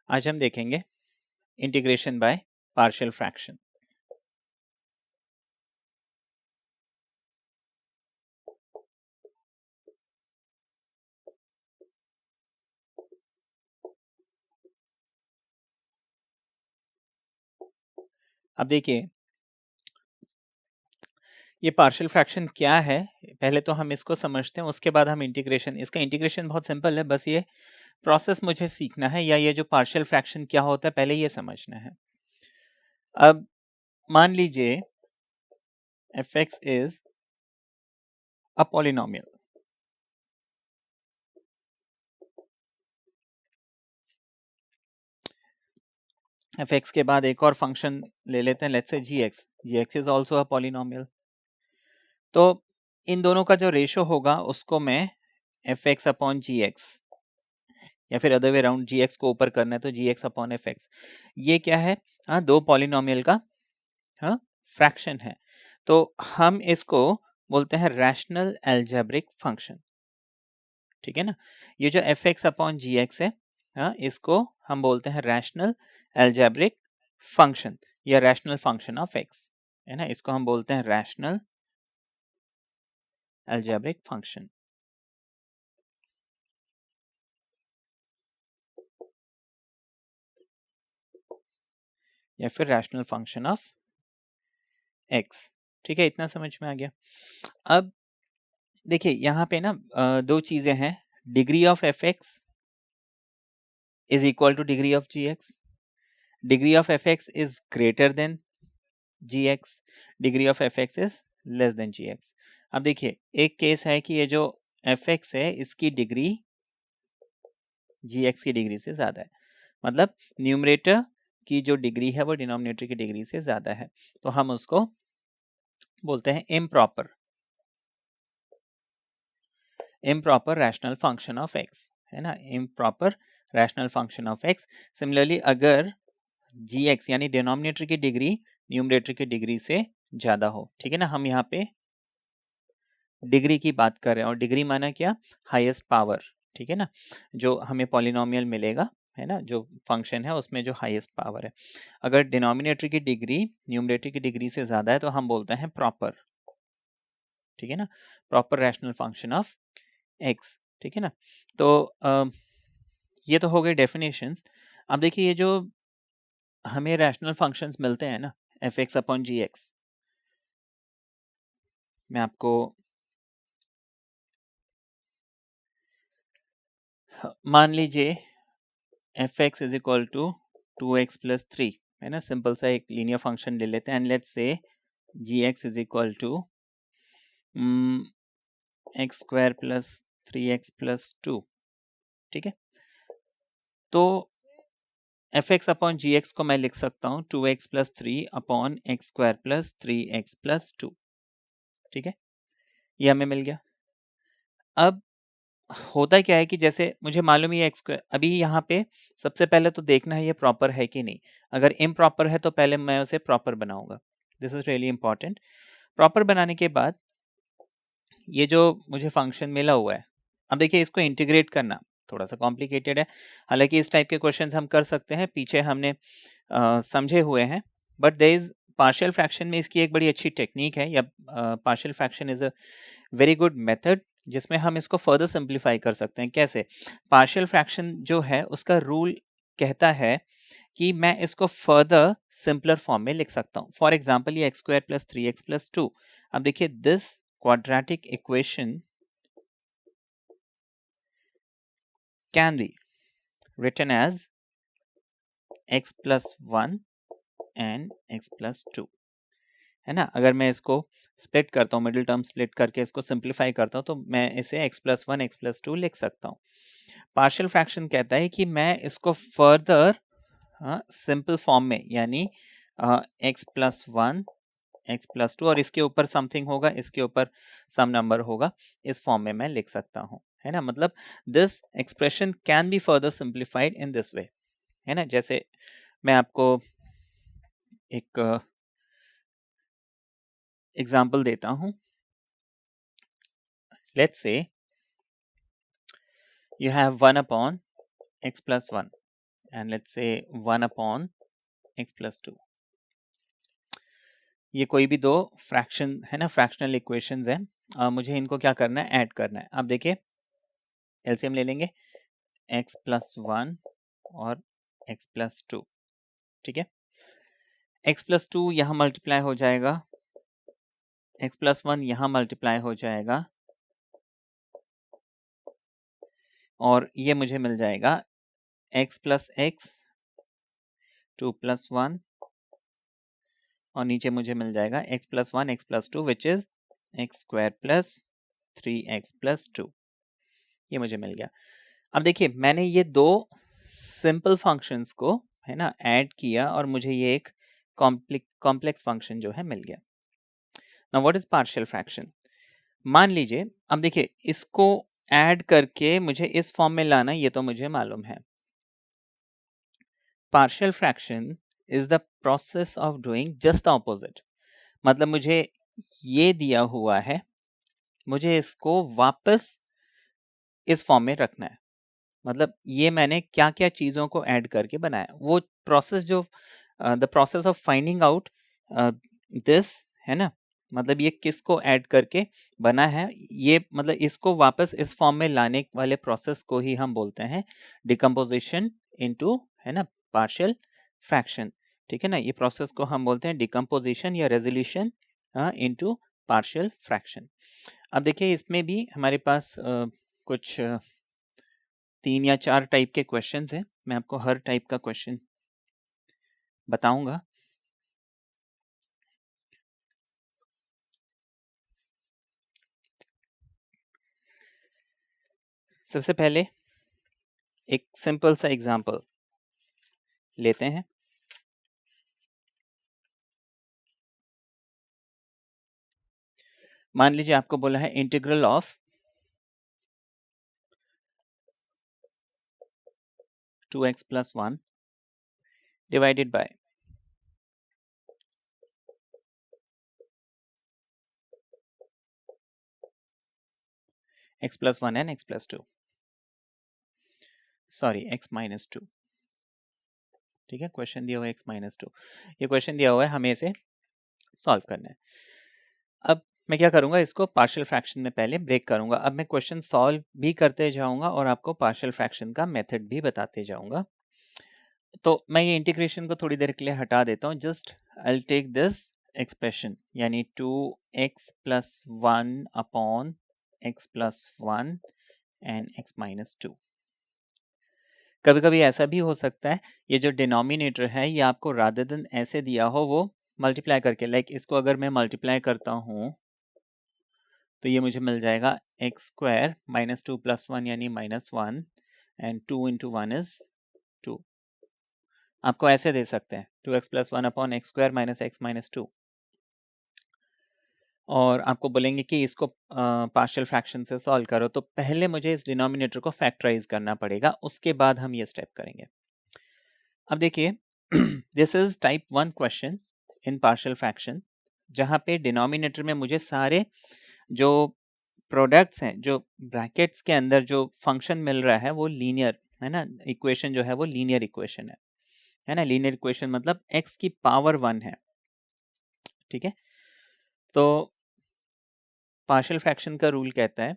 आज हम देखेंगे इंटीग्रेशन बाय पार्शियल फ्रैक्शन। अब देखिए ये पार्शियल फ्रैक्शन क्या है, पहले तो हम इसको समझते हैं, उसके बाद हम इंटीग्रेशन। इसका इंटीग्रेशन बहुत सिंपल है, बस ये प्रोसेस मुझे सीखना है, या ये जो पार्शियल फ्रैक्शन क्या होता है पहले ये समझना है। अब मान लीजिए f(x) is a polynomial. f(x) के बाद एक और फंक्शन ले लेते हैं, let's say gx। gx is also a polynomial. तो इन दोनों का जो रेशो होगा उसको मैं f(x) अपॉन gx, या फिर अदर वे राउंड gx को ऊपर करना है तो gx अपॉन f(x), ये क्या है? हाँ, दो पॉलिनोमियल का फ्रैक्शन है। तो हम इसको बोलते हैं रैशनल अलजेब्रिक फंक्शन। ठीक है ना? ये जो f(x) अपॉन gx है, इसको हम बोलते हैं रैशनल अलजेब्रिक फंक्शन या रैशनल फंक्शन ऑफ x, है ना? इसको हम बोलते हैं रैशनल अलजेब्रिक फंक्शन या फिर रैशनल फंक्शन ऑफ x। ठीक है, इतना समझ में आ गया। अब देखिए यहाँ पे ना दो चीजें हैं, degree of f(x) is equal two degree of gx, degree of f(x) is greater than gx, degree of f(x) is less then gx। अब देखिए एक केस है कि ये जो f(x) है इसकी डिग्री gx की डिग्री से ज्यादा है, मतलब न्यूमरेटर की जो डिग्री है वो डिनोमिनेटर की डिग्री से ज्यादा है, तो हम उसको बोलते हैं improper rational function of x, है ना? Improper rational function of x। Similarly अगर gx यानी डिनोमिनेटर की डिग्री न्यूमरेटर की डिग्री से ज्यादा हो, ठीक है ना? हम यहाँ पे डिग्री की बात कर रहे हैं, और डिग्री माना क्या? Highest power. ठीक है ना? जो हमें पॉलिनोमियल मिलेगा, है ना, जो फंक्शन है उसमें जो हाईएस्ट पावर है, अगर डिनोमिनेटर की डिग्री न्यूमरेटर की डिग्री से ज्यादा है तो हम बोलते हैं प्रॉपर। ठीक है ना? Proper rational function of x. ठीक है ना? तो ये तो हो गए डेफिनेशंस। अब देखिए ये जो हमें रैशनल फंक्शंस मिलते हैं ना, f(x) अपॉन gx, मैं आपको मान लीजिए f(x) is equal to 2x plus 3, है ना? सिंपल सा एक लीनियर फंक्शन ले लेते हैं, and let's say gx is equal to x square plus 3x plus 2। ठीक है, तो f(x) अपॉन gx को मैं लिख सकता हूँ 2x plus 3 upon x square plus 3x plus 2। ठीक है, ये हमें मिल गया। अब होता क्या है कि जैसे मुझे मालूम ही है एक्स स्क्वायर, अभी यहाँ पे सबसे पहले तो देखना है ये प्रॉपर है कि नहीं। अगर इम्प्रॉपर है तो पहले मैं उसे प्रॉपर बनाऊंगा, this is really important. Proper बनाने के बाद ये जो मुझे फंक्शन मिला हुआ है, अब देखिए इसको इंटीग्रेट करना थोड़ा सा कॉम्प्लिकेटेड है, हालांकि इस टाइप के क्वेश्चंस हम कर सकते हैं, पीछे हमने समझे हुए हैं, but there is partial fraction में इसकी एक बड़ी अच्छी टेक्निक है, या partial fraction is a very good method जिसमें हम इसको फर्दर सिंप्लीफाई कर सकते हैं। कैसे? पार्शियल फ्रैक्शन जो है उसका रूल कहता है कि मैं इसको फर्दर सिंपलर फॉर्म में लिख सकता हूँ। फॉर एग्जाम्पल ये x square plus 3x plus 2, अब देखिए this quadratic equation can be written as x plus 1 and x plus 2, है ना? अगर मैं इसको स्प्लिट करता हूँ, मिडिल टर्म स्प्लिट करके इसको सिंप्लीफाई करता हूँ, तो मैं इसे x plus 1 x plus 2 लिख सकता हूँ। पार्शियल फ्रैक्शन कहता है कि मैं इसको फर्दर सिंपल फॉर्म में, यानी x plus 1 x plus 2 और इसके ऊपर समथिंग होगा, इसके ऊपर सम नंबर होगा, इस फॉर्म में मैं लिख सकता हूँ, है ना? मतलब this expression can be further simplified in this way, है ना? जैसे मैं आपको एक एग्जांपल देता हूँ। Let's say you have 1 upon x plus 1, and let's से 1 अपॉन x प्लस 2। ये कोई भी दो फ्रैक्शन है ना, फ्रैक्शनल इक्वेशंस हैं। मुझे इनको क्या करना है, ऐड करना है। अब देखिए एलसीएम ले लेंगे, x प्लस 1 और x प्लस 2, ठीक है। x प्लस 2 यहाँ मल्टीप्लाई हो जाएगा, x प्लस 1 यहाँ मल्टीप्लाई हो जाएगा, और ये मुझे मिल जाएगा x प्लस एक्स 2 प्लस 1, और नीचे मुझे मिल जाएगा x plus 1 x plus 2 which is x square plus 3x plus 2। ये मुझे मिल गया। अब देखिए मैंने ये दो सिंपल फंक्शंस को है ना ऐड किया और मुझे ये एक कॉम्प्लेक्स फंक्शन जो है मिल गया। Now what is partial fraction? मान लीजिए अब देखिए इसको ऐड करके मुझे इस फॉर्म में लाना, ये तो मुझे मालूम है। Partial fraction is the process of doing just the opposite. मतलब मुझे ये दिया हुआ है, मुझे इसको वापस इस फॉर्म में रखना है। मतलब ये मैंने क्या क्या चीजों को ऐड करके बनाया, वो प्रोसेस जो the process of finding out this है ना, मतलब ये किसको ऐड करके बना है, ये मतलब इसको वापस इस फॉर्म में लाने वाले प्रोसेस को ही हम बोलते हैं डिकम्पोजिशन इनटू है ना पार्शियल फ्रैक्शन, ठीक है ना। ये प्रोसेस को हम बोलते हैं डिकम्पोजिशन या रेजोल्यूशन इनटू पार्शियल फ्रैक्शन। अब देखिए इसमें भी हमारे पास कुछ 3 या 4 टाइप के क्वेश्चंस हैं। मैं आपको हर टाइप का क्वेश्चन बताऊंगा। सबसे पहले एक सिंपल सा एग्जांपल लेते हैं। मान लीजिए आपको बोला है integral of 2x plus 1 divided by x plus 1 and x plus 2, sorry x minus 2, ठीक है। क्वेश्चन दिया हुआ है x माइनस 2, ये क्वेश्चन दिया हुआ है, हमें इसे सॉल्व करना है। अब मैं क्या करूंगा, इसको पार्शियल फ्रैक्शन में पहले ब्रेक करूंगा। अब मैं क्वेश्चन सॉल्व भी करते जाऊंगा और आपको पार्शियल फ्रैक्शन का मेथड भी बताते जाऊंगा। तो मैं ये इंटीग्रेशन को थोड़ी देर के लिए हटा देता हूँ। Just I take this expression, यानी 2x plus 1 upon x plus 1 and x minus 2। कभी कभी ऐसा भी हो सकता है ये जो डिनोमिनेटर है ये आपको रादर देन ऐसे दिया हो वो मल्टीप्लाई करके, लाइक इसको अगर मैं मल्टीप्लाई करता हूँ तो ये मुझे मिल जाएगा एक्स स्क्वायर माइनस 2 प्लस 1 यानी माइनस 1 एंड 2 इंटू 1 इज 2। आपको ऐसे दे सकते हैं 2x plus 1 upon x square minus x minus 2, और आपको बोलेंगे कि इसको पार्शियल फ्रैक्शन से सॉल्व करो। तो पहले मुझे इस डिनोमिनेटर को फैक्टराइज करना पड़ेगा, उसके बाद हम ये स्टेप करेंगे। अब देखिए this is type 1 question in partial fraction, जहां पे डिनोमिनेटर में मुझे सारे जो प्रोडक्ट्स हैं, जो ब्रैकेट्स के अंदर जो फंक्शन मिल रहा है वो लीनियर है ना, इक्वेशन जो है वो लीनियर इक्वेशन है ना। लीनियर इक्वेशन मतलब x की पावर 1 है, ठीक है। तो पार्शियल फ्रैक्शन का रूल कहता है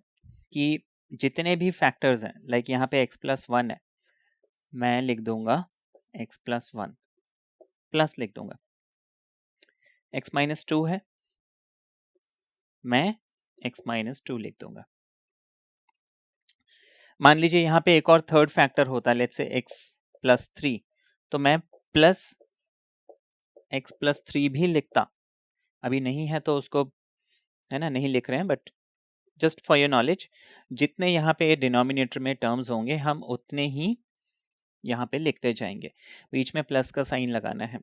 कि जितने भी फैक्टर्स हैं, लाइक यहाँ पे x प्लस 1 है, मैं लिख दूंगा x प्लस 1 प्लस लिख दूंगा, x माइनस 2 है, मैं x माइनस 2 लिख दूंगा। मान लीजिए यहाँ पे एक और थर्ड फैक्टर होता, लेट्स से x प्लस 3, तो मैं प्लस x प्लस 3 भी लिखता। अभी नहीं है तो उसको है ना नहीं लिख रहे हैं, but just for your knowledge, जितने यहाँ पे डिनोमिनेटर में टर्म्स होंगे हम उतने ही यहाँ पे लिखते जाएंगे। बीच में प्लस का साइन लगाना है।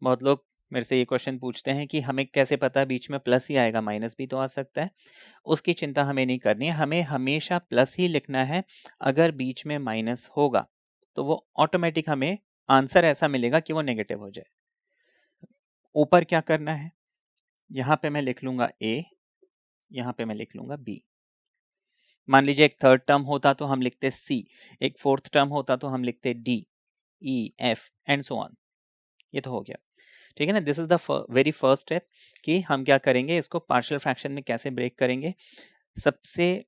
बहुत लोग मेरे से ये क्वेश्चन पूछते हैं कि हमें कैसे पता बीच में प्लस ही आएगा, माइनस भी तो आ सकता है। उसकी चिंता हमें नहीं करनी है, हमें हमेशा प्लस ही लिखना है। अगर बीच में माइनस होगा तो वो ऑटोमेटिक हमें आंसर ऐसा मिलेगा कि वो नेगेटिव हो जाए। ऊपर क्या करना है, यहाँ पे मैं लिख लूंगा a, यहाँ पे मैं लिख लूंगा b। मान लीजिए एक थर्ड टर्म होता तो हम लिखते c, एक फोर्थ टर्म होता तो हम लिखते d, E, F and so on. ये तो हो गया, ठीक है ना। This is the very first step कि हम क्या करेंगे, इसको पार्शियल फ्रैक्शन में कैसे ब्रेक करेंगे। सबसे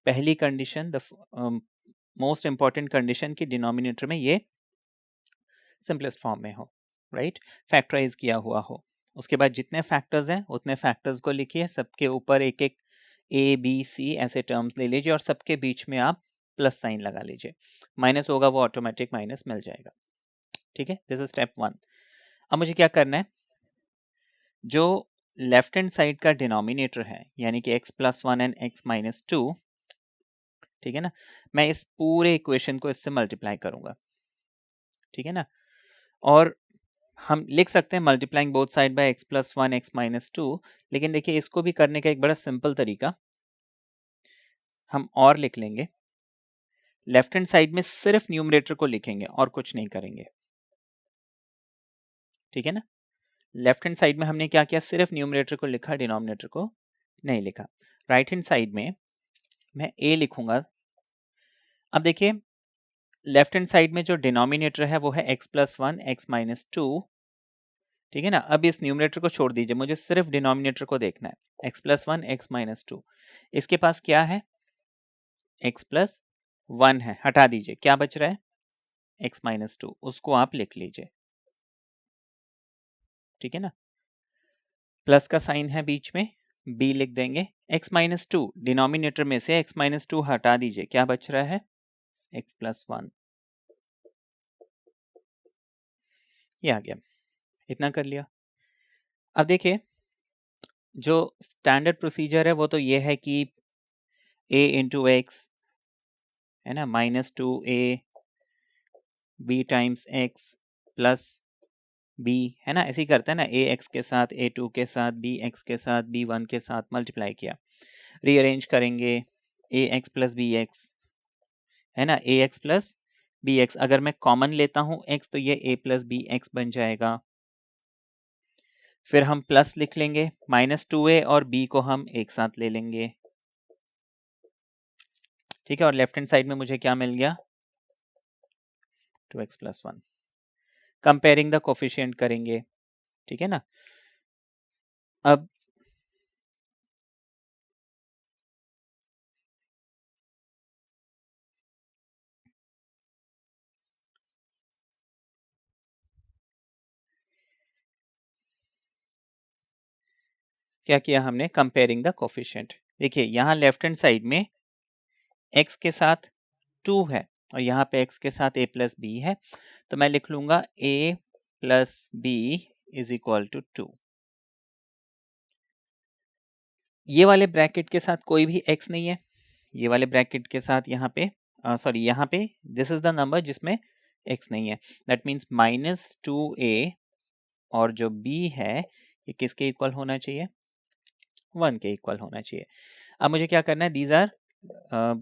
पहली condition, the most important condition कि डिनोमिनेटर में ये सिंपलेस्ट फॉर्म में हो, राइट, फैक्टराइज किया हुआ हो। उसके बाद जितने फैक्टर्स हैं उतने फैक्टर्स को लिखिए, सबके ऊपर एक एक ए बी सी ऐसे टर्म्स ले लीजिए और सबके बीच में आप प्लस साइन लगा लीजिए। माइनस होगा वो ऑटोमेटिक माइनस मिल जाएगा, ठीक है। This is step 1। अब मुझे क्या करना है, जो लेफ्ट हैंड साइड का डिनोमिनेटर है यानी कि x plus 1 and x minus 2, ठीक है ना, मैं इस पूरे इक्वेशन को इससे मल्टीप्लाई करूंगा, ठीक है ना। और हम लिख सकते हैं multiplying both side by x plus 1 x minus 2, लेकिन देखिए इसको भी करने का एक बड़ा सिंपल तरीका हम और लिख लेंगे। लेफ्ट हैंड साइड में सिर्फ न्यूमरेटर को लिखेंगे और कुछ नहीं करेंगे, ठीक है ना। लेफ्ट हैंड साइड में हमने क्या किया, सिर्फ न्यूमरेटर को लिखा, डिनोमिनेटर को नहीं लिखा। राइट हैंड साइड में मैं a लिखूंगा। अब देखिए लेफ्ट हैंड साइड में जो डिनोमिनेटर है वो है x प्लस 1 x माइनस 2, ठीक है ना। अब इस न्यूमरेटर को छोड़ दीजिए, मुझे सिर्फ डिनोमिनेटर को देखना है, x प्लस 1 x माइनस 2। इसके पास क्या है, x प्लस 1 है, हटा दीजिए, क्या बच रहा है, x माइनस 2, उसको आप लिख लीजिए, ठीक है ना। प्लस का साइन है बीच में, b लिख देंगे। x माइनस 2 डिनोमिनेटर में से x माइनस 2 हटा दीजिए, क्या बच रहा है, x प्लस 1। ये आ गया, इतना कर लिया। अब देखिए जो स्टैंडर्ड प्रोसीजर है वो तो ये है कि a इंटू एक्स है ना, minus 2a b times x plus b, है ना, ऐसे ही करते हैं ना, a x के साथ a2 के साथ b x के साथ b1 के साथ मल्टीप्लाई किया, रीअरेंज करेंगे a x plus b x, है ना, a x plus b x. अगर मैं कॉमन लेता हूं x तो ये a प्लस बी एक्स बन जाएगा। फिर हम प्लस लिख लेंगे, माइनस 2a और b को हम एक साथ ले लेंगे, ठीक है। और लेफ्ट हैंड साइड में मुझे क्या मिल गया, 2x plus 1। Comparing the coefficient करेंगे, ठीक है ना। अब क्या किया हमने, कंपेयरिंग द कोफिशिएंट। देखिए यहाँ लेफ्ट हैंड साइड में x के साथ 2 है और यहाँ पे x के साथ a प्लस बी है, तो मैं लिख लूंगा a plus b is equal to 2। ये वाले ब्रैकेट के साथ कोई भी x नहीं है, ये वाले ब्रैकेट के साथ यहाँ पे सॉरी यहाँ पे दिस इज द नंबर जिसमें x नहीं है, दैट मीन्स माइनस 2a और जो b है ये किसके इक्वल होना चाहिए, 1 के इक्वल होना चाहिए। अब मुझे क्या करना है, these are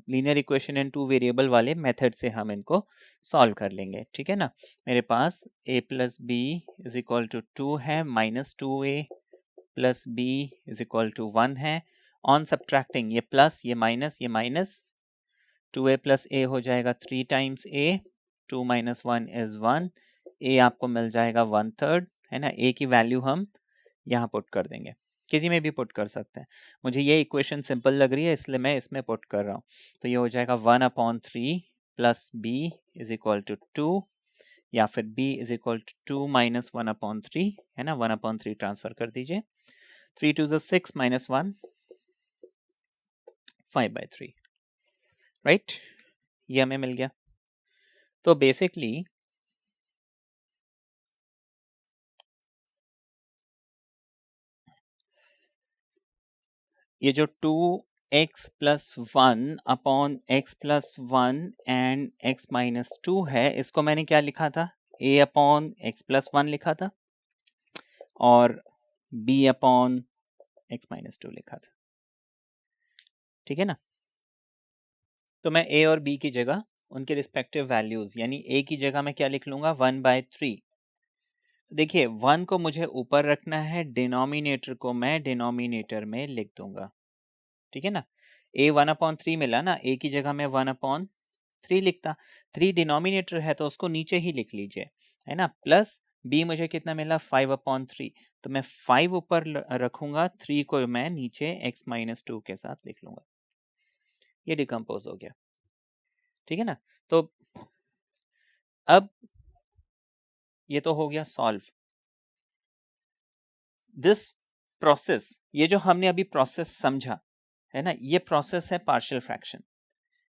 linear equation in 2 variable वाले मेथड से हम इनको सॉल्व कर लेंगे, ठीक है ना। मेरे पास a plus b is equal to 2 है, minus 2a plus b is equal to 1 है। ऑन सब्ट्रैक्टिंग ये प्लस ये माइनस 2a प्लस a हो जाएगा 3 times a, 2 minus 1 is 1, a आपको मिल जाएगा 1/3, है ना। a की वैल्यू हम यहाँ पुट कर देंगे, किसी में भी पुट कर सकते हैं, मुझे ये इक्वेशन सिंपल लग रही है इसलिए मैं इसमें पुट कर रहा हूँ। तो ये हो जाएगा 1/3 plus b is equal to 2, या फिर b is equal to 2 minus 1/3, है ना, 1/3 ट्रांसफर कर दीजिए, 3 2 6 माइनस 1 5/3, राइट, ये हमें मिल गया। तो बेसिकली ये जो 2x plus 1 upon x plus 1 and x minus 2 है, इसको मैंने क्या लिखा था, a अपॉन x प्लस 1 लिखा था और b अपॉन x माइनस 2 लिखा था, ठीक है ना। तो मैं a और b की जगह उनके रिस्पेक्टिव वैल्यूज, यानी a की जगह मैं क्या लिख लूंगा, 1/3। देखिए 1 को मुझे ऊपर रखना है, डिनोमिनेटर को मैं डिनोमिनेटर में लिख दूंगा, ठीक है ना। a 1/3 मिला ना, a की जगह मैं 1/3 3 लिखता, 3 डिनोमिनेटर है तो उसको नीचे ही लिख लीजिए, है ना, प्लस b मुझे कितना मिला 5/3, तो मैं 5 ऊपर रखूंगा, 3 को मैं नीचे x-2 के साथ लिख लूंगा, ये डिकम्पोज हो गया, ठीक है ना। तो अब ये तो हो गया सॉल्व। दिस प्रोसेस, ये जो हमने अभी प्रोसेस समझा है ना, ये प्रोसेस है पार्शियल फ्रैक्शन,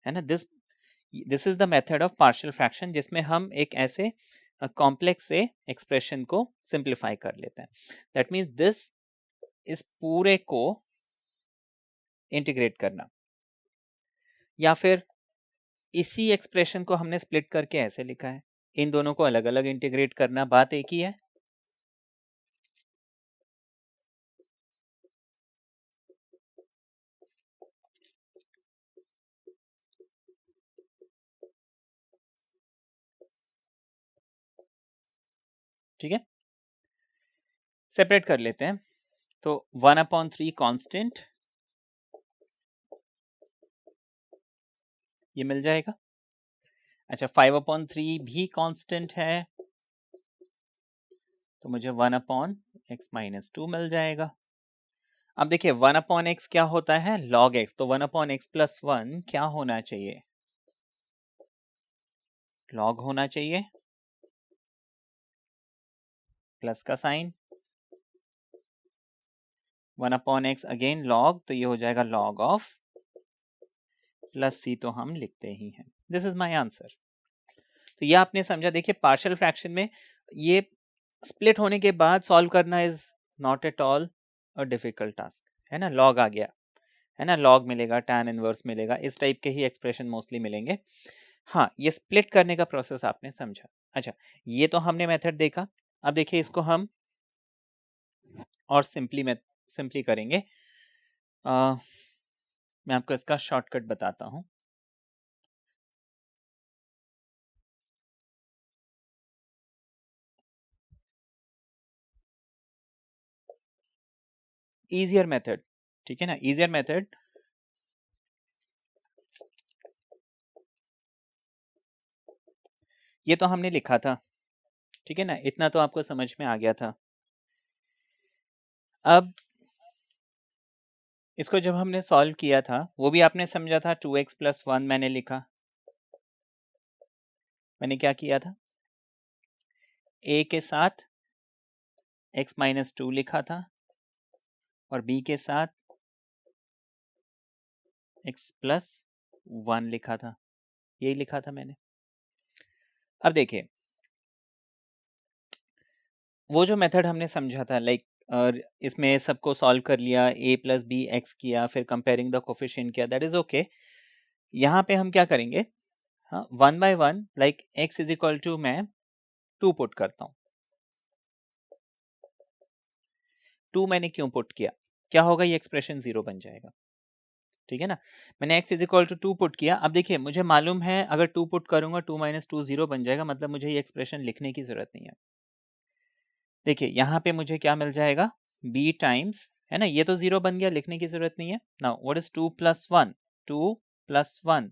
है ना। This is the method of partial fraction, जिसमें हम एक ऐसे कॉम्प्लेक्स से एक्सप्रेशन को सिंप्लीफाई कर लेते हैं। दैट मीन्स दिस इस पूरे को इंटीग्रेट करना, या फिर इसी एक्सप्रेशन को हमने स्प्लिट करके ऐसे लिखा है, इन दोनों को अलग अलग इंटीग्रेट करना, बात एक ही है। ठीक है, सेपरेट कर लेते हैं। तो 1/3 कांस्टेंट ये मिल जाएगा। अच्छा, 5/3 भी कांस्टेंट है, तो मुझे 1/x-2 मिल जाएगा। अब देखिए 1/x क्या होता है, log x, तो 1/x+1 क्या होना चाहिए, log होना चाहिए, प्लस का साइन, 1/x अगेन log, तो ये हो जाएगा log ऑफ प्लस c, तो हम लिखते ही हैं। This is my answer. तो ये आपने समझा। देखिए पार्शियल फ्रैक्शन में ये स्प्लिट होने के बाद सॉल्व करना is not at all a difficult task, है ना। लॉग आ गया, है ना, लॉग मिलेगा, tan इनवर्स मिलेगा, इस टाइप के ही एक्सप्रेशन मोस्टली मिलेंगे। हाँ, ये स्प्लिट करने का प्रोसेस आपने समझा। अच्छा, ये तो हमने मेथड देखा। अब देखिए इसको हम और सिंपली करेंगे। मैं आपको इसका शॉर्टकट बताता हूं। इजियर मेथड, ठीक है ना, इजियर मेथड, ये तो हमने लिखा था, ठीक है ना, इतना तो आपको समझ में आ गया था। अब इसको जब हमने सॉल्व किया था वो भी आपने समझा था, 2x+1 मैंने लिखा। मैंने क्या किया था, a के साथ x-2 लिखा था और b के साथ x+1 लिखा था, यही लिखा था मैंने। अब देखिए वो जो मेथड हमने समझा था, लाइक इसमें सबको सॉल्व कर लिया, a+b(x) किया, फिर कंपेयरिंग द कोफिशिएंट किया, दैट इज ओके। यहाँ पे हम क्या करेंगे, हाँ, 1 by 1, like x is equal to मैं 2 पुट करता हूँ। 2 मैंने क्यों पुट किया, क्या होगा, ये एक्सप्रेशन 0 बन जाएगा, ठीक है ना। मैंने x is equal to 2 put किया। अब देखिए मुझे मालूम है अगर 2 पुट करूंगा 2 - 2 0 बन जाएगा, मतलब मुझे ये एक्सप्रेशन लिखने की जरूरत नहीं है। देखिए यहाँ पे मुझे क्या मिल जाएगा, b टाइम्स, है ना, ये तो 0 बन गया, लिखने की जरूरत नहीं है। Now what is 2 + 1, 2 + 1,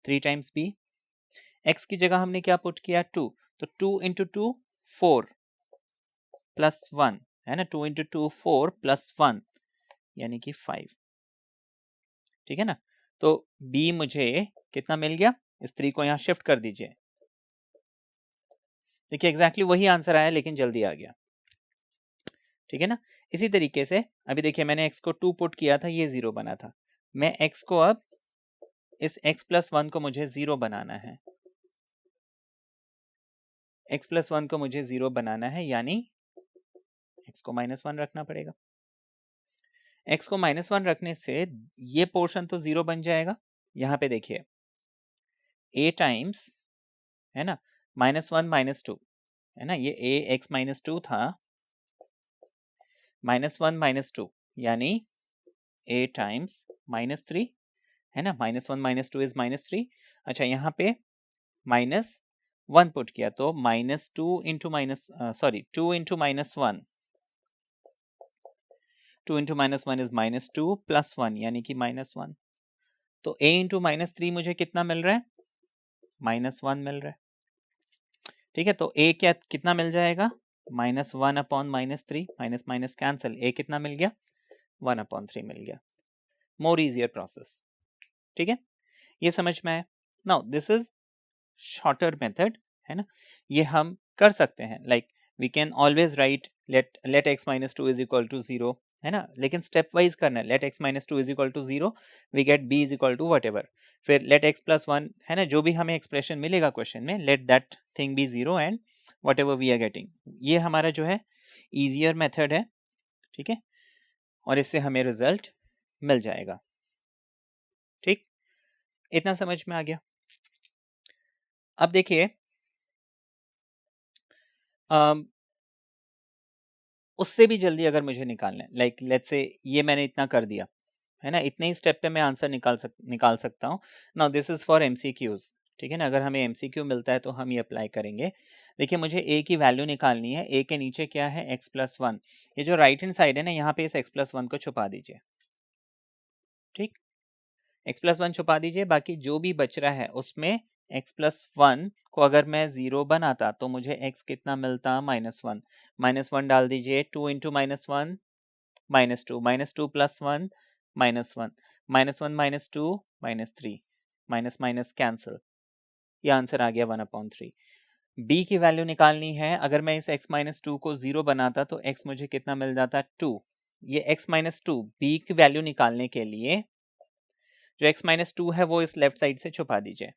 3 times b। x की जगह हमने क्या पुट किया, 2, तो 2 × 2 4 + 1, है ना, 2 × 2 4 + 1 यानी कि 5, ठीक है ना। तो b मुझे कितना मिल गया, इस 3 को यहाँ शिफ्ट कर दीजिए। देखिए एग्जैक्टली वही आंसर आया, लेकिन जल्दी आ गया, ठीक है ना। इसी तरीके से अभी देखिए मैंने x को 2 पुट किया था, ये 0 बना था। मैं x को अब इस x+1 को मुझे 0 बनाना है, x+1 को मुझे 0 बनाना है, यानी x को -1 रखना पड़ेगा। x को -1 रखने से ये पोर्शन तो 0 बन जाएगा। यहाँ पे देखिए a टाइम्स, है ना, -1 - 2, है ना, ये a x-2 था, -1 - 2 यानी a टाइम्स -3, है ना, -1 - 2 इज -3। अच्छा यहाँ पे -1 पुट किया, तो -2 × -1, 2 × -1 इज -2 + 1 यानी कि -1, तो a इंटू -3 मुझे कितना मिल रहा है, -1 मिल रहा है। ठीक है, तो a क्या कितना मिल जाएगा, -1 upon -3, minus minus cancel, a कितना मिल गया, 1/3 मिल गया। More easier process. ठीक है, ये समझ में आया। Now this is shorter method, है ना, ये हम कर सकते हैं। Like we can always write let x - 2 is equal to 0, है ना, लेकिन स्टेप वाइज करना है। Let x - 2 is equal to 0, we get b is equal to what ever, फिर लेट x + 1, है ना, जो भी हमें एक्सप्रेशन मिलेगा क्वेश्चन में, let that thing be 0 and whatever we are getting. ये हमारा जो है ईजियर मेथड है। ठीक है, और इससे हमें रिजल्ट मिल जाएगा। ठीक, इतना समझ में आ गया। अब देखिए उससे भी जल्दी अगर मुझे निकालना है, लाइक लेट्स से ये मैंने इतना कर दिया, है ना, इतने ही स्टेप पे मैं आंसर निकाल सकता हूँ। Now this is for MCQs. ठीक है ना, अगर हमें एमसीक्यू मिलता है तो हम ये अप्लाई करेंगे। देखिए मुझे a की वैल्यू निकालनी है, a के नीचे क्या है, x + 1। ये जो राइट हैंड साइड है ना, यहाँ पे इस x + 1 को छुपा दीजिए। ठीक, x + 1 छुपा दीजिए, बाकी जो भी बच रहा है उसमें x + 1 को अगर मैं 0 बनाता तो मुझे x कितना मिलता, -1। -1 डाल दीजिए, 2 इंटू -1 -2, -2 + 1 -1, -1 - 2 -3, माइनस माइनस कैंसिल, ये आंसर आ गया 1/3। b की वैल्यू निकालनी है, अगर मैं इस x - 2 को 0 बनाता तो x मुझे कितना मिल जाता, 2। ये x - 2 b की वैल्यू निकालने के लिए जो x - 2 है वो इस लेफ्ट साइड से छुपा दीजिए,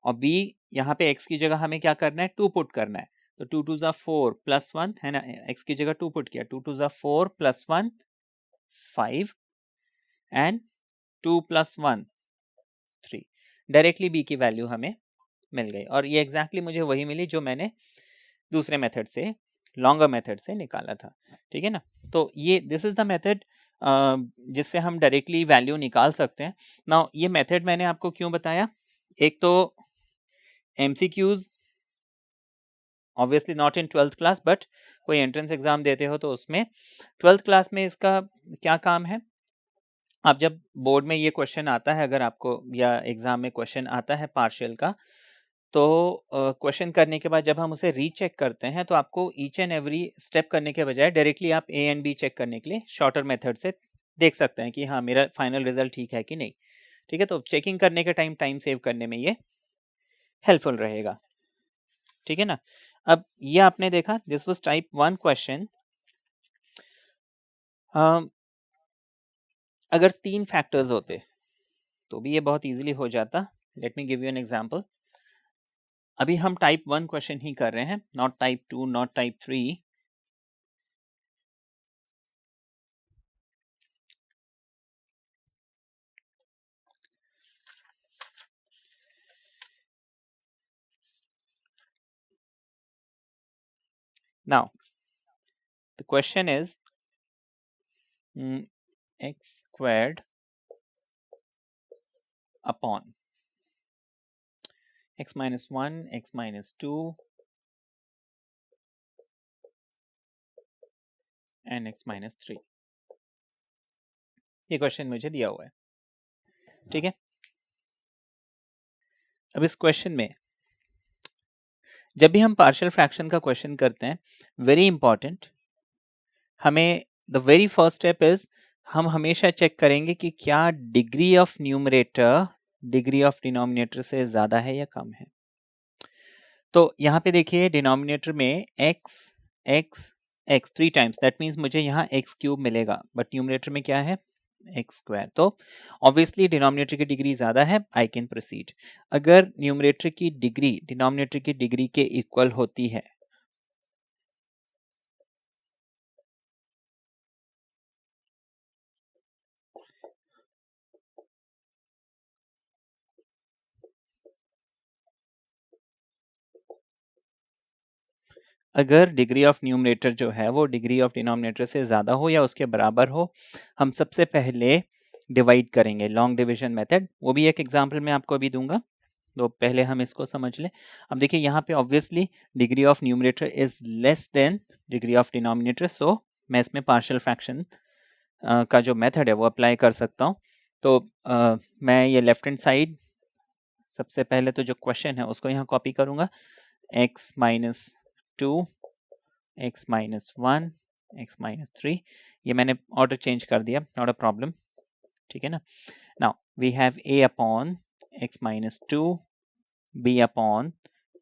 और b यहाँ पे x की जगह हमें क्या करना है, 2 पुट करना है। तो 2 2 ज़ा 4 + 1, है ना, x की जगह 2 पुट किया, 2 2 ज़ा 4 + 1 5 एंड 2 + 1 3। डायरेक्टली b की वैल्यू हमें मिल गई, और ये एग्जैक्टली मुझे वही मिली जो मैंने दूसरे मेथड से, लॉन्गर मेथड से निकाला था। ठीक है ना, तो ये दिस इज द मेथड जिससे हम डायरेक्टली वैल्यू निकाल सकते हैं। नाउ ये मेथड मैंने आपको क्यों बताया, एक तो MCQs obviously not in 12th class, but कोई एंट्रेंस एग्जाम देते हो तो उसमें 12th क्लास में इसका क्या काम है। आप जब बोर्ड में ये क्वेश्चन आता है, अगर आपको या एग्जाम में क्वेश्चन आता है पार्शियल का, तो क्वेश्चन करने के बाद जब हम उसे रीचेक करते हैं तो आपको ईच एंड एवरी स्टेप करने के बजाय डायरेक्टली आप ए एंड बी चेक करने के लिए शॉर्टर मेथड से देख सकते हैं कि हाँ मेरा फाइनल रिजल्ट ठीक है कि नहीं। ठीक है, तो चेकिंग करने के टाइम सेव करने में ये हेल्पफुल रहेगा। ठीक है ना, अब ये आपने देखा, दिस वाज टाइप 1 क्वेश्चन। अगर 3 फैक्टर्स होते तो भी ये बहुत इजीली हो जाता। Let me give you an example. अभी हम टाइप 1 क्वेश्चन ही कर रहे हैं, not type 2, not type 3। Now the question is x squared upon x minus 1, x minus 2 and x minus 3। ये क्वेश्चन मुझे दिया हुआ है। ठीक है, अब इस क्वेश्चन में जब भी हम पार्शियल फ्रैक्शन का क्वेश्चन करते हैं, वेरी इंपॉर्टेंट, हमें the very first step is हम हमेशा चेक करेंगे कि क्या degree of numerator degree of denominator से ज्यादा है या कम है। तो यहाँ पे देखिए डिनोमिनेटर में x x x 3 times, that means मुझे यहाँ x³ मिलेगा, बट न्यूमरेटर में क्या है, x²। तो ऑब्वियसली डिनोमिनेटर की डिग्री ज्यादा है, आई कैन प्रोसीड। अगर न्यूमरेटर की डिग्री डिनोमिनेटर की डिग्री के इक्वल होती है, अगर डिग्री ऑफ न्यूमरेटर जो है वो डिग्री ऑफ डिनोमिनेटर से ज़्यादा हो या उसके बराबर हो, हम सबसे पहले डिवाइड करेंगे, लॉन्ग डिवीजन मेथड। वो भी एक एग्जांपल मैं आपको अभी दूंगा, तो पहले हम इसको समझ लें। अब देखिए यहाँ पे obviously degree of numerator is less than degree of denominator, so मैं इसमें पार्शियल फ्रैक्शन का जो मेथड है वो अप्लाई कर सकता हूँ। तो मैं ये लेफ्ट हैंड साइड सबसे पहले तो जो क्वेश्चन है उसको यहाँ कॉपी करूँगा, x minus 2, x minus 1, x minus 3, ये मैंने ऑर्डर चेंज कर दिया, नॉट अ प्रॉब्लम, ठीक है ना। Now we have a upon x minus 2, b upon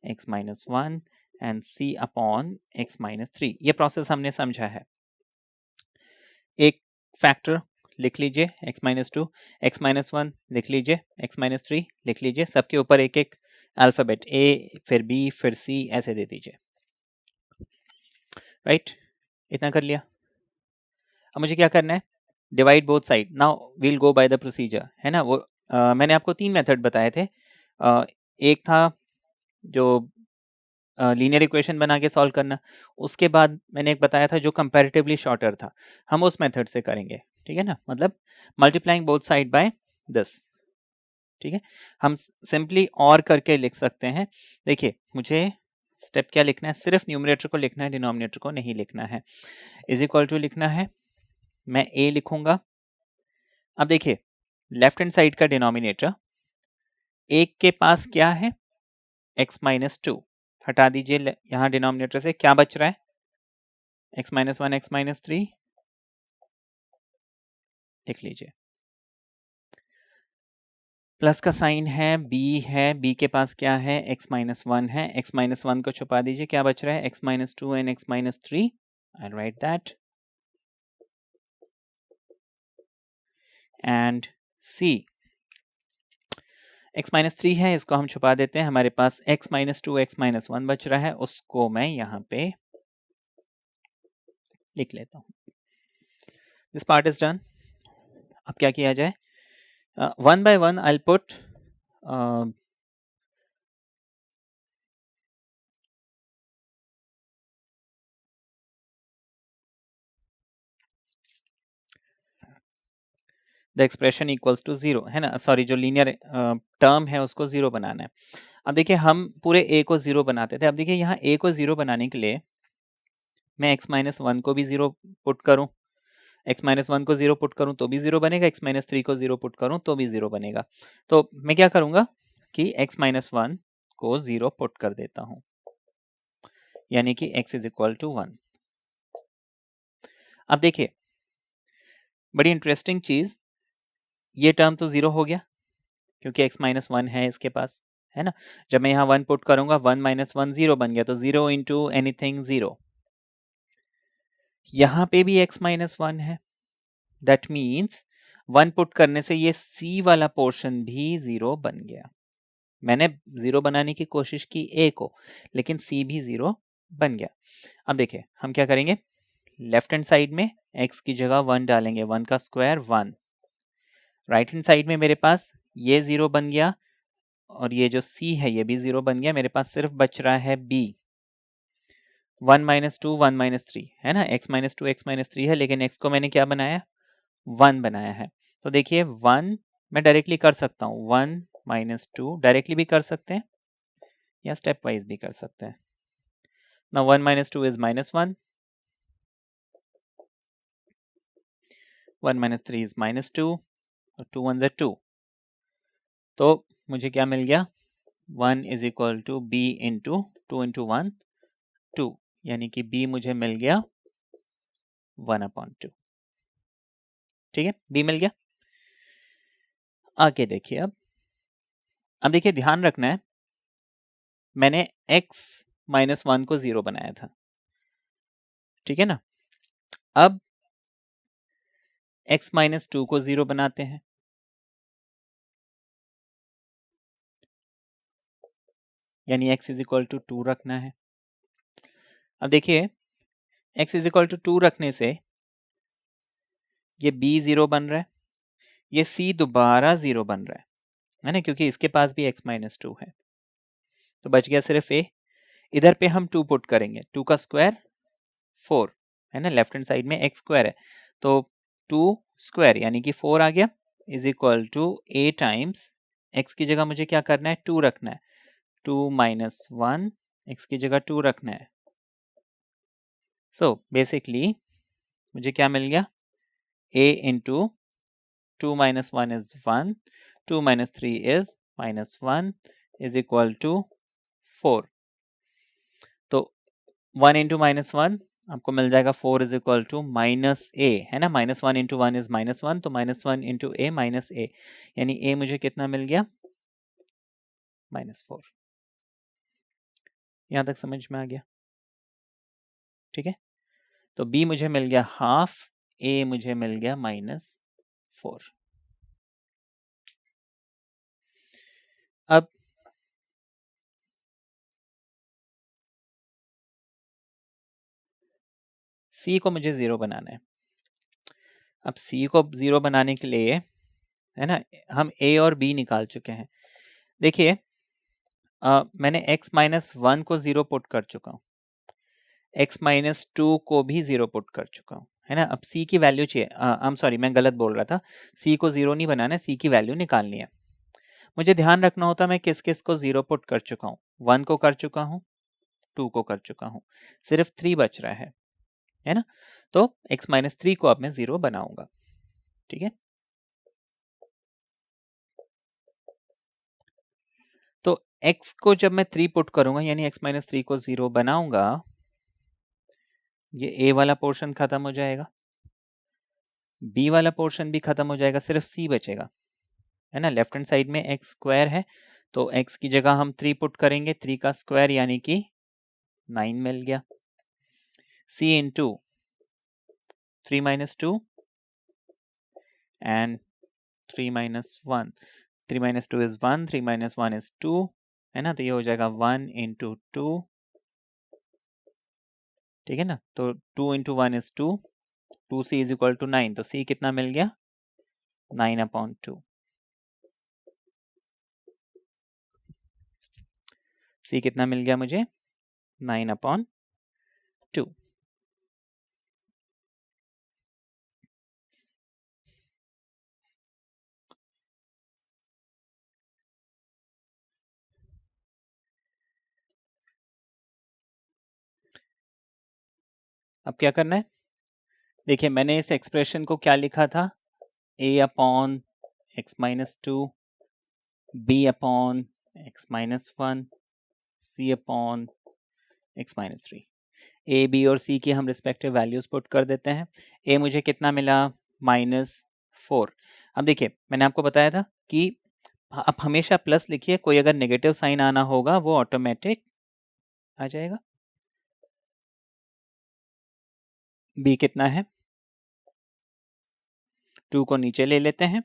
x minus 1 and c upon x minus 3। ये प्रोसेस हमने समझा है। एक फैक्टर लिख लीजिए x माइनस 2, x माइनस 1 लिख लीजिए, x माइनस 3 लिख लीजिए, सबके ऊपर एक एक अल्फाबेट a, फिर b, फिर c ऐसे दे दीजिए, राइट। इतना कर लिया। अब मुझे क्या करना है, divide both side. Now we'll go by the procedure, है ना। वो मैंने आपको 3 मेथड बताए थे। एक था जो लीनियर इक्वेशन बना के सॉल्व करना, उसके बाद मैंने एक बताया था जो कंपैरेटिवली शॉर्टर था, हम उस मेथड से करेंगे, ठीक है ना। मतलब multiplying both side by this, ठीक है। हम सिंपली और करके लिख सकते हैं। देखिए मुझे स्टेप क्या लिखना है, सिर्फ न्यूमरेटर को लिखना है, डिनोमिनेटर को नहीं लिखना है। इज इक्वल टू लिखना है, मैं a लिखूंगा। अब देखिए लेफ्ट हैंड साइड का डिनोमिनेटर एक के पास क्या है, x माइनस 2, हटा दीजिए यहां डिनोमिनेटर से, क्या बच रहा है, x माइनस 1, x माइनस 3, लिख लीजिए। प्लस का साइन है, b के पास क्या है, x माइनस 1 है, x माइनस 1 को छुपा दीजिए, क्या बच रहा है, x minus 2 and x minus 3, I right that, and c x minus 3 है, इसको हम छुपा देते हैं, हमारे पास x माइनस 2, x माइनस 1 बच रहा है, उसको मैं यहाँ पे लिख लेता हूँ। This part is done. अब क्या किया जाए, one by one I put the expression equals to 0, है ना, सॉरी जो लीनियर टर्म है उसको 0 बनाना है। अब देखिए हम पूरे a को 0 बनाते थे, अब देखिए यहाँ a को 0 बनाने के लिए मैं x माइनस 1 को भी 0 पुट करूं, x माइनस 1 को 0 पुट करूं तो भी 0 बनेगा, x माइनस 3 को 0 पुट करूं तो भी 0 बनेगा। तो मैं क्या करूंगा कि x माइनस 1 को 0 पुट कर देता हूं, यानी कि x इज इक्वल टू 1। अब देखिए बड़ी इंटरेस्टिंग चीज, ये टर्म तो 0 हो गया क्योंकि x माइनस 1 है इसके पास, है ना। जब मैं यहाँ 1 पुट करूंगा 1 माइनस 1 0 बन गया, तो 0 इंटू एनीथिंग 0। यहां पे भी x माइनस 1 है, दैट मीन्स 1 पुट करने से ये c वाला पोर्शन भी 0 बन गया। मैंने 0 बनाने की कोशिश की a को, लेकिन c भी 0 बन गया। अब देखिए हम क्या करेंगे, लेफ्ट हैंड साइड में x की जगह 1 डालेंगे, 1 का स्क्वायर 1। राइट हैंड साइड में मेरे पास ये 0 बन गया और ये जो c है ये भी 0 बन गया, मेरे पास सिर्फ बच रहा है b। 1 माइनस 2, 1 माइनस 3, है ना, x माइनस 2, x माइनस 3 है, लेकिन x को मैंने क्या बनाया, 1 बनाया है। तो देखिए 1 मैं डायरेक्टली कर सकता हूँ, 1 माइनस 2 डायरेक्टली भी कर सकते हैं या स्टेप वाइज भी कर सकते हैं। Now 1 minus 2 is minus 1, 1 minus 3 is minus 2, और 2 1s are 2। तो मुझे क्या मिल गया, 1 is equal to b into 2 into 1, 2, यानी कि b मुझे मिल गया 1/2। ठीक है, b मिल गया। आगे देखिए, अब देखिए ध्यान रखना है, मैंने x माइनस 1 को 0 बनाया था, ठीक है ना। अब x माइनस 2 को 0 बनाते हैं, यानी x इज इक्वल टू 2 रखना है। अब देखिए x इज इक्वल टू 2 रखने से ये b 0 बन रहा है, ये c दोबारा 0 बन रहा है ना, क्योंकि इसके पास भी x माइनस 2 है, तो बच गया सिर्फ a। इधर पे हम 2 पुट करेंगे, 2 का स्क्वायर 4, है ना, लेफ्ट हैंड साइड में x स्क्वायर है, तो 2 स्क्वायर यानी कि 4 आ गया, is equal to a times x की जगह मुझे क्या करना है, 2 रखना है, 2 माइनस 1 x की जगह 2 रखना है। सो बेसिकली मुझे क्या मिल गया, a into 2 minus 1 is 1, 2 minus 3 is minus 1 is equal to 4. तो 1 इंटू माइनस 1 आपको मिल जाएगा 4 इज इक्वल टू माइनस ए, है ना, माइनस 1 इंटू 1 इज माइनस 1, तो माइनस 1 इंटू ए माइनस ए, यानी ए मुझे कितना मिल गया, -4. यहां तक समझ में आ गया? ठीक है, तो बी मुझे मिल गया हाफ, ए मुझे मिल गया -4. अब सी को मुझे 0 बनाना है. अब सी को 0 बनाने के लिए, है ना, हम ए और बी निकाल चुके हैं. देखिए मैंने x माइनस 1 को 0 पुट कर चुका हूँ, x माइनस 2 को भी 0 पुट कर चुका हूँ, है ना. अब c की वैल्यू चाहिए, आई एम सॉरी मैं गलत बोल रहा था, c को 0 नहीं बनाना है, c की वैल्यू निकालनी है. मुझे ध्यान रखना होता मैं किस किस को 0 पुट कर चुका हूँ. 1 को कर चुका हूँ, 2 को कर चुका हूँ, सिर्फ 3 बच रहा है ना. तो x माइनस 3 को अब मैं 0 बनाऊंगा. ठीक है, तो x को जब मैं 3 पुट करूंगा, यानी x माइनस 3 को 0 बनाऊंगा, ये a वाला पोर्शन खत्म हो जाएगा, b वाला पोर्शन भी खत्म हो जाएगा, सिर्फ c बचेगा, है ना. लेफ्ट हैंड साइड में x स्क्वायर है, तो x की जगह हम 3 पुट करेंगे, 3 का स्क्वायर यानी कि 9 मिल गया. c into 3 minus 2 and 3 minus 1. 3 minus 2 is 1, 3 minus 1 is 2, है ना. तो ये हो जाएगा 1 into 2, ठीक है ना. तो 2 into 1 is 2, 2c is equal to 9. तो c कितना मिल गया, 9/2. c कितना मिल गया मुझे, 9/2. अब क्या करना है, देखिए मैंने इस एक्सप्रेशन को क्या लिखा था, a/x minus 2, b/x minus 1, c/x minus 3. a, b और c की हम रिस्पेक्टिव वैल्यूज पुट कर देते हैं. a मुझे कितना मिला, -4. अब देखिए मैंने आपको बताया था कि आप हमेशा प्लस लिखिए, कोई अगर नेगेटिव साइन आना होगा वो ऑटोमेटिक आ जाएगा. b कितना है, 2 को नीचे ले लेते हैं.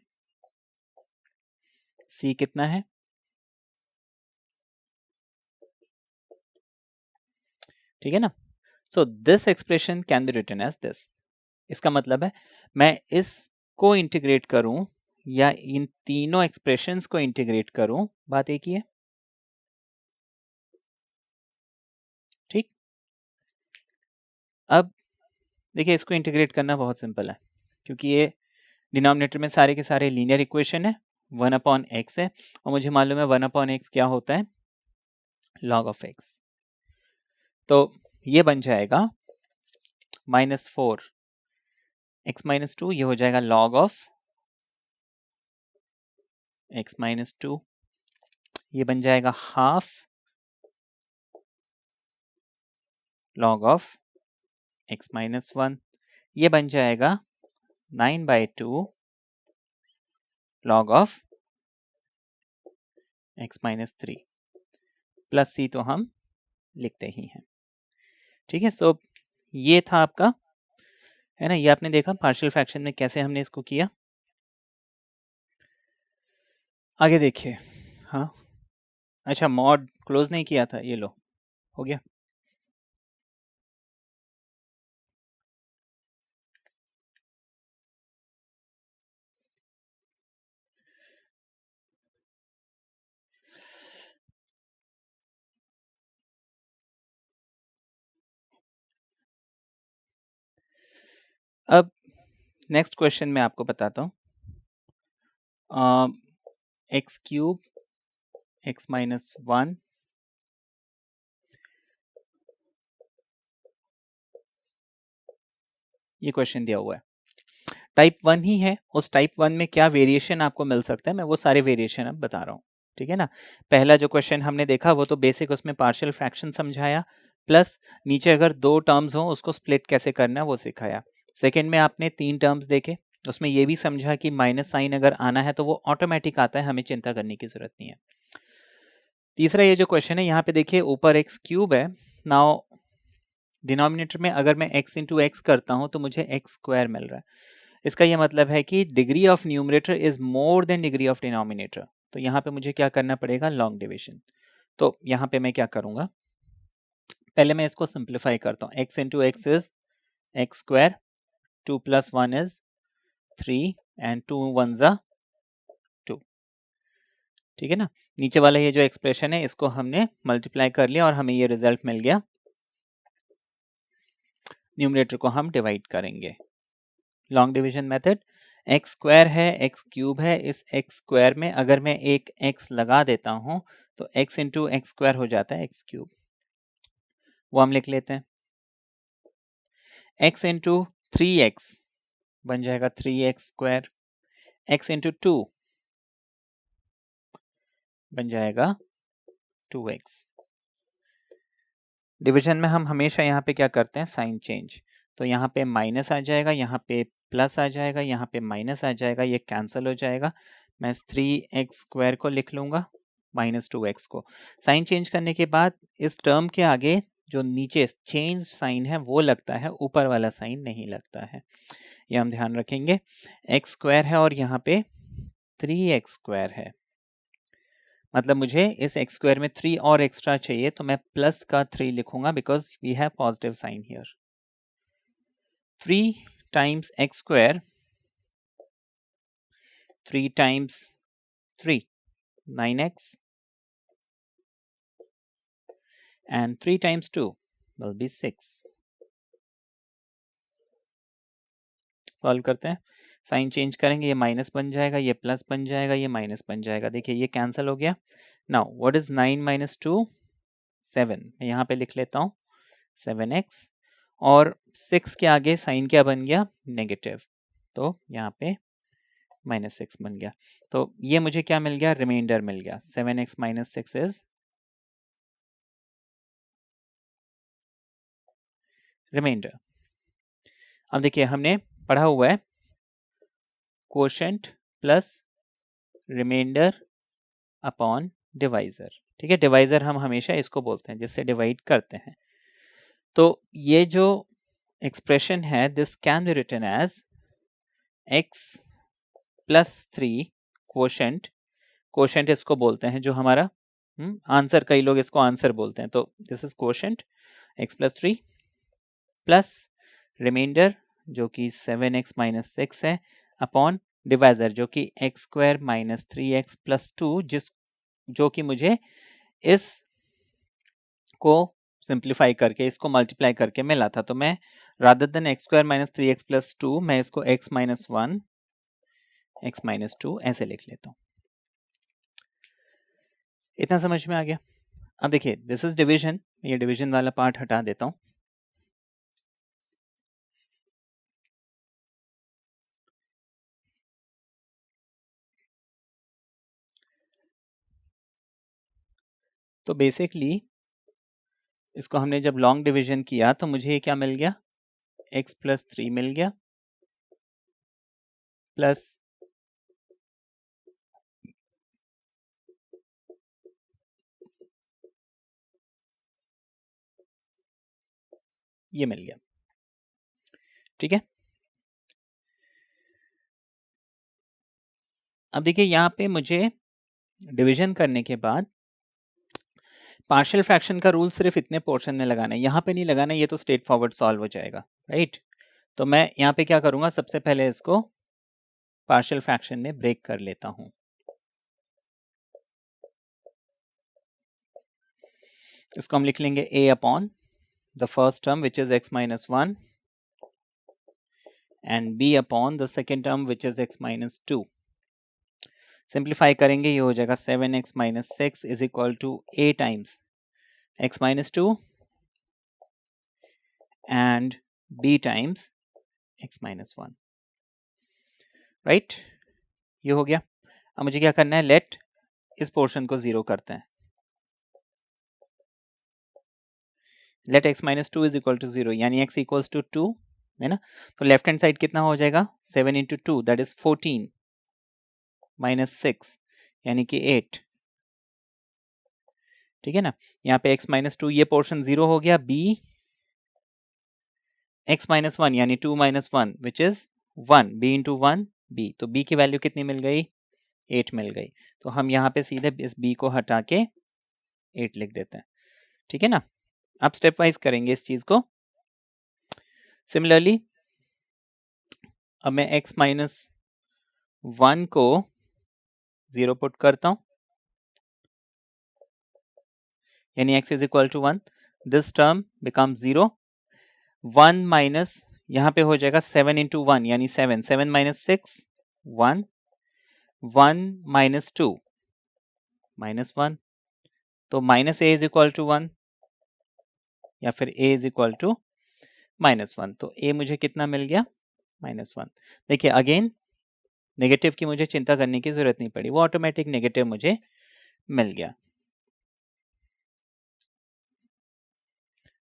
c कितना है, ठीक है ना. So this expression can be written as this. इसका मतलब है मैं इसको इंटीग्रेट करूं या इन तीनों एक्सप्रेशंस को इंटीग्रेट करूं, बात एक ही है. ठीक, अब देखिए इसको इंटीग्रेट करना बहुत सिंपल है, क्योंकि ये डिनोमिनेटर में सारे के सारे लीनियर इक्वेशन है, 1/x है, और मुझे मालूम है 1/x क्या होता है, log of x. तो ये बन जाएगा -4 x minus 2, ये हो जाएगा log of x minus 2. ये बन जाएगा half log of x minus 1. ये बन जाएगा 9/2 log of x minus 3. Plus c तो हम लिखते ही हैं. ठीक है, सो ये था आपका, है ना. ये आपने देखा पार्शियल फ्रैक्शन में कैसे हमने इसको किया. आगे देखिए, हाँ अच्छा मॉड क्लोज नहीं किया था, ये लो हो गया. अब नेक्स्ट क्वेश्चन में आपको बताता हूं. एक्स क्यूब x minus 1 ये क्वेश्चन दिया हुआ है. टाइप 1 ही है, उस टाइप 1 में क्या वेरिएशन आपको मिल सकता है मैं वो सारे वेरिएशन अब बता रहा हूँ, ठीक है ना। पहला जो क्वेश्चन हमने देखा वो तो बेसिक उसमें पार्शियल फ्रैक्शन समझाया, प्लस नीचे अगर 2 टर्म्स हो उसको स्प्लिट कैसे करना है वो सिखाया। सेकेंड में आपने 3 टर्म्स देखे, उसमें ये भी समझा कि माइनस साइन अगर आना है तो वो ऑटोमेटिक आता है, हमें चिंता करने की जरूरत नहीं है। तीसरा ये जो क्वेश्चन है यहाँ पे देखिए ऊपर एक्स क्यूब है, नाउ डिनोमिनेटर में अगर मैं x इंटू एक्स करता हूँ तो मुझे एक्स स्क्वायर मिल रहा है। इसका यह मतलब है कि degree of numerator is more than degree of denominator, तो यहाँ पे मुझे क्या करना पड़ेगा, लॉन्ग डिविजन। तो यहाँ पे मैं क्या करूंगा, पहले मैं इसको सिंप्लीफाई करता हूँ। x into x is x square, 2 plus 1 is 3 and 2 1 ज़ा 2, ठीक है ना। नीचे वाला ये जो एक्सप्रेशन है इसको हमने मल्टीप्लाई कर लिया और हमें ये रिजल्ट मिल गया। न्यूमरेटर को हम डिवाइड करेंगे, long division method. X square है, एक्स क्यूब है, इस एक्स स्क्वायर में अगर मैं एक एक्स लगा देता हूं तो एक्स इंटू एक्स स्क्वायर हो जाता है एक्स क्यूब, वो हम लिख लेते हैं। एक्स इंटू 3x बन जाएगा 3x स्क्वायर, एक्स इंटू 2 बन जाएगा 2x। डिवीजन में हम हमेशा यहाँ पे क्या करते हैं, साइन चेंज, तो यहाँ पे माइनस आ जाएगा, यहाँ पे प्लस आ जाएगा, यहाँ पे माइनस आ जाएगा, ये कैंसिल हो जाएगा। मैं 3x स्क्वायर को लिख लूंगा माइनस 2x को। साइन चेंज करने के बाद इस टर्म के आगे जो नीचे चेंज साइन है वो लगता है, ऊपर वाला साइन नहीं लगता है, ये हम ध्यान रखेंगे। एक्स स्क्वायर है और यहाँ पे 3x स्क्वायर है, मतलब मुझे इस एक्स स्क्वायर में 3 और एक्स्ट्रा चाहिए, तो मैं प्लस का 3 लिखूंगा because we have positive sign here. 3 times x square, 3 times 3 9x and 3 times 2 will be 6। Solve करते हैं, साइन चेंज करेंगे, ये माइनस बन जाएगा, ये प्लस बन जाएगा, ये माइनस बन जाएगा, देखिए ये कैंसिल हो गया। नाउ व्हाट इज 9 माइनस 2, 7, मैं यहाँ पे लिख लेता हूँ 7x, और 6 के आगे साइन क्या बन गया, नेगेटिव, तो यहाँ पे -6 बन गया। तो ये मुझे क्या मिल गया, रिमाइंडर मिल गया, 7x माइनस 6 इज रिमाइंडर। अब देखिए हमने पढ़ा हुआ है quotient plus remainder upon divisor, ठीक है। डिवाइजर हम हमेशा इसको बोलते हैं जिससे डिवाइड करते हैं। तो ये जो एक्सप्रेशन है this can be written as x plus 3 quotient, quotient इसको बोलते हैं जो हमारा आंसर, कई लोग इसको आंसर बोलते हैं, तो this is quotient x plus 3 plus remainder जो कि 7x माइनस 6 है अपॉन डिवाइजर जो कि x square minus 3x plus 2, जो कि मुझे इस को सिंप्लीफाई करके इसको मल्टीप्लाई करके मिला था। तो मैं rather than x square minus 3x plus 2 मैं इसको x माइनस 1 x माइनस 2 ऐसे लिख लेता हूं। इतना समझ में आ गया। अब देखिए दिस इज डिवीजन, ये डिवीजन वाला पार्ट हटा देता हूं। तो बेसिकली इसको हमने जब लॉन्ग डिवीजन किया तो मुझे ये क्या मिल गया, x प्लस 3 मिल गया प्लस ये मिल गया, ठीक है। अब देखिए यहाँ पे मुझे डिवीजन करने के बाद पार्शियल फ्रैक्शन का रूल सिर्फ इतने पोर्शन में लगाना है, यहाँ पे नहीं लगाना, ये तो स्ट्रेट फॉरवर्ड सॉल्व हो जाएगा, राइट। तो मैं यहाँ पे क्या करूंगा, सबसे पहले इसको पार्शियल फ्रैक्शन में ब्रेक कर लेता हूं। इसको हम लिख लेंगे a upon the first term which is x minus 1 and b upon the second term which is x minus 2। Simplify करेंगे, ये हो जाएगा 7x minus 6 is equal to a times x minus 2 and b times x minus 1। Right, ये हो गया। अब मुझे क्या करना है, लेट इस पोर्शन को 0 करते हैं। Let x minus 2 is equal to 0, यानी x इक्वल्स टू 2 है ना। तो लेफ्ट हैंड साइड कितना हो जाएगा, 7 इंटू 2 दैट इज 14 माइनस 6 यानी कि 8, ठीक है ना। यहाँ पे x माइनस 2 ये पोर्शन 0 हो गया। b x माइनस 1 यानी 2 minus 1 which is 1, b into 1 b, तो b की वैल्यू कितनी मिल गई, 8 मिल गई। तो हम यहाँ पे सीधे इस b को हटा के 8 लिख देते हैं, ठीक है ना। अब स्टेप वाइज करेंगे इस चीज को। सिमिलरली अब मैं x माइनस 1 को 0 पुट करता हूं, यानी x is equal to 1, this term become 0। 1 minus यहाँ पे हो जाएगा 7 इंटू 1 यानी 7, 7 माइनस 6 1, 1 माइनस 2 माइनस 1, तो minus a is equal to 1 या फिर a is equal to minus 1, तो a मुझे कितना मिल गया, माइनस 1। देखिए अगेन नेगेटिव की मुझे चिंता करने की जरूरत नहीं पड़ी, वो ऑटोमेटिक नेगेटिव मुझे मिल गया,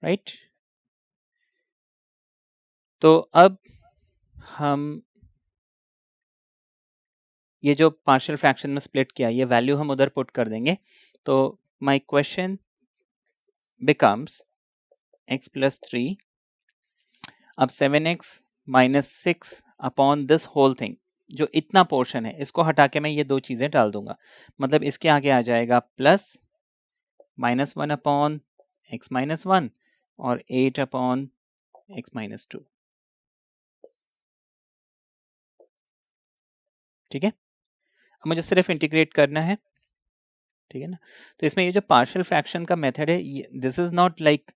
राइट। तो अब हम ये जो पार्शियल फ्रैक्शन में स्प्लिट किया ये वैल्यू हम उधर पुट कर देंगे। तो my question becomes x plus 3, अब 7x minus 6 upon this whole thing, जो इतना पोर्शन है इसको हटा के मैं ये दो चीजें डाल दूंगा, मतलब इसके आगे आ जाएगा plus minus 1 upon x minus 1 और 8 अपॉन x माइनस 2, ठीक है। अब मुझे सिर्फ इंटीग्रेट करना है, ठीक है ना। तो इसमें ये जो पार्शियल फ्रैक्शन का मेथड है, दिस इज नॉट लाइक,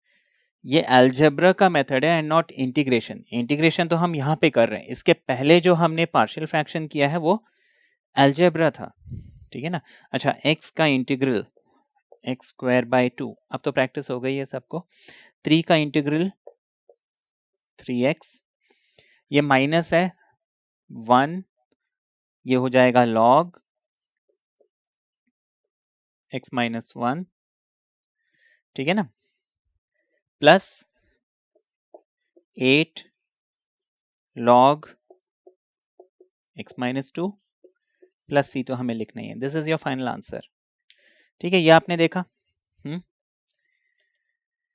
ये अलजेब्रा का मेथड है एंड नॉट इंटीग्रेशन। इंटीग्रेशन तो हम यहाँ पे कर रहे हैं, इसके पहले जो हमने पार्शियल फ्रैक्शन किया है वो अलजेब्रा था, ठीक है ना। अच्छा, x का इंटीग्रल एक्स स्क्वायर बाई 2, अब तो प्रैक्टिस हो गई है सबको। 3 का इंटीग्रल 3x, ये माइनस है 1, ये हो जाएगा log x माइनस 1, ठीक है ना, plus 8 log x minus 2 plus c, तो हमें लिखना ही है। This is your final answer, ठीक है। ये आपने देखा,